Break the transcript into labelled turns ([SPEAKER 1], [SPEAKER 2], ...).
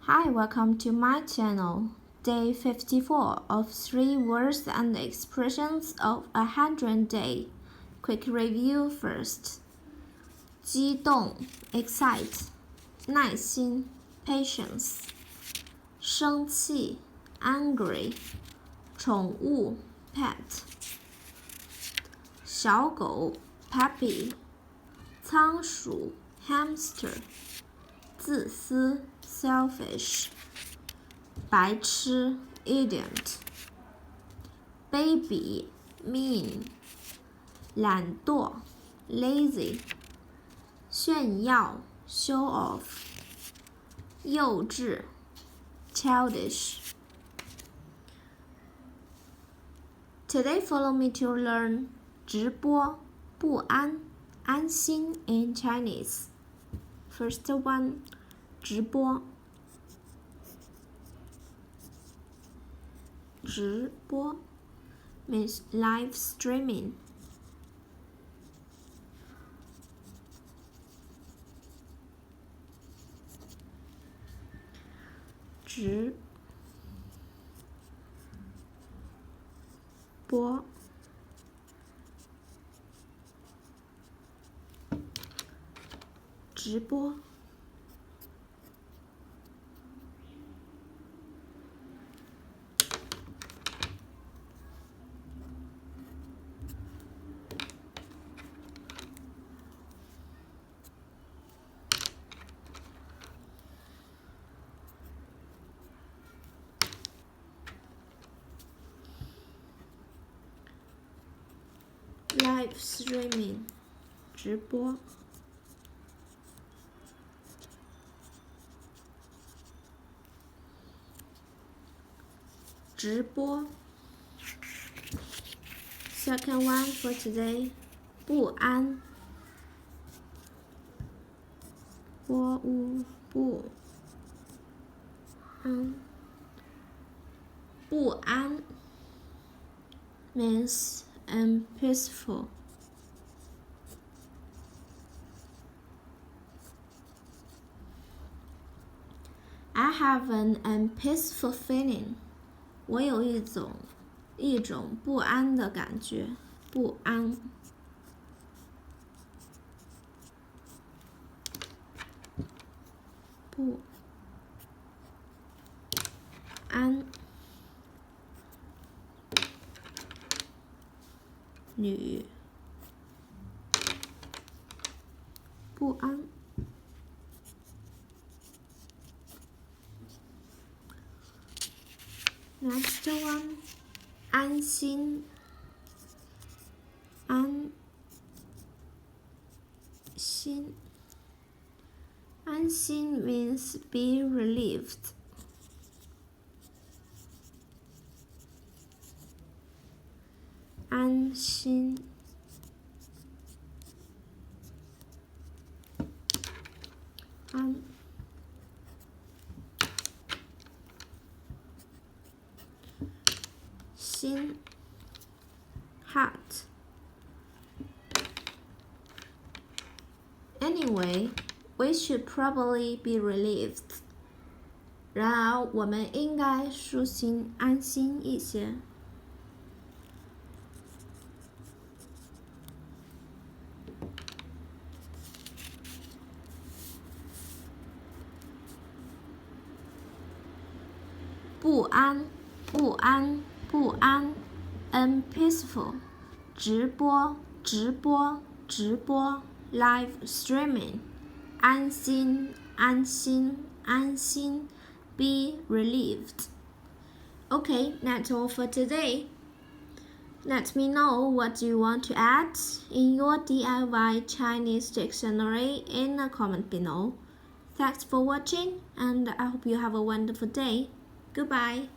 [SPEAKER 1] Hi, welcome to my channel. Day 54 of 3 words and expressions of 100 day. Quick review first. 激动 excite, 耐心 patience, 生气 angry, 宠物 pet, 小狗 puppy, 仓鼠 hamster, 自私 selfish, 白痴 idiot, baby mean, 懒惰 lazy, 炫耀 show off, 幼稚 childish. Today follow me to learn 直播不安安心 in Chinese. First one 直播直播 means live streaming. 直播直播live streaming 直播直播 Second one for today 不安不安不安 means unpeaceful. I have an unpeaceful feeling. 我有一种不安的感觉，不安。不安。女不安。Next one 安心安心 means be relieved. 安心安心 heart. Anyway, we should probably be relieved. 然而我们应该舒心安心一些。不安不安不安 unpeaceful 直播直播直播 live streaming 安心安心安心 be relieved. Okay, that's all for today. Let me know what you want to add in your DIY Chinese dictionary in the comment below. Thanks for watching, and I hope you have a wonderful day. Goodbye.